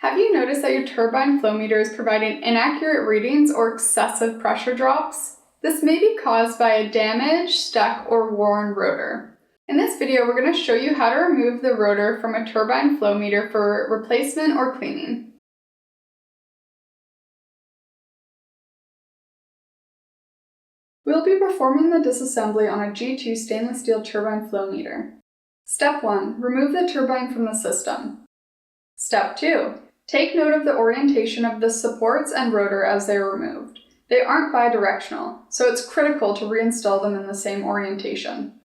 Have you noticed that your turbine flow meter is providing inaccurate readings or excessive pressure drops? This may be caused by a damaged, stuck, or worn rotor. In this video, we're going to show you how to remove the rotor from a turbine flow meter for replacement or cleaning. We'll be performing the disassembly on a G2 stainless steel turbine flow meter. Step 1. Remove the turbine from the system. Step 2. Take note of the orientation of the supports and rotor as they are removed. They aren't bidirectional, so it's critical to reinstall them in the same orientation.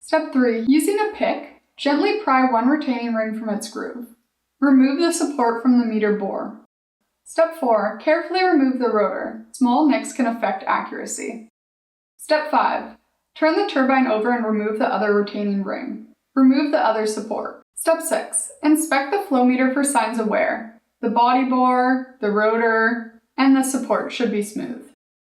Step 3. Using a pick, gently pry one retaining ring from its groove. Remove the support from the meter bore. Step 4. Carefully remove the rotor. Small nicks can affect accuracy. Step 5. Turn the turbine over and remove the other retaining ring. Remove the other support. Step 6. Inspect the flow meter for signs of wear. The body bore, the rotor, and the support should be smooth.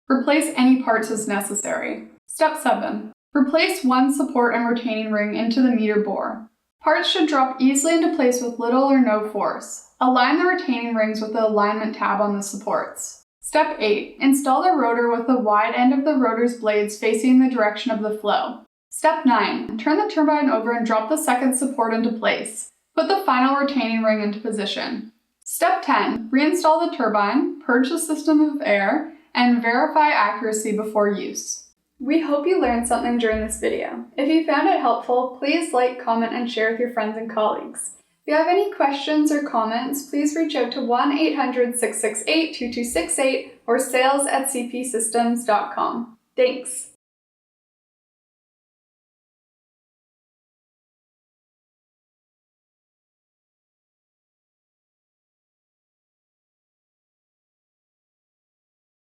Replace any parts as necessary. Step 7. Replace one support and retaining ring into the meter bore. Parts should drop easily into place with little or no force. Align the retaining rings with the alignment tab on the supports. Step 8. Install the rotor with the wide end of the rotor's blades facing the direction of the flow. Step 9. Turn the turbine over and drop the second support into place. Put the final retaining ring into position. Step 10. Reinstall the turbine, purge the system of air, and verify accuracy before use. We hope you learned something during this video. If you found it helpful, please like, comment, and share with your friends and colleagues. If you have any questions or comments, please reach out to 1-800-668-2268 or sales@cpsystems.com. Thanks!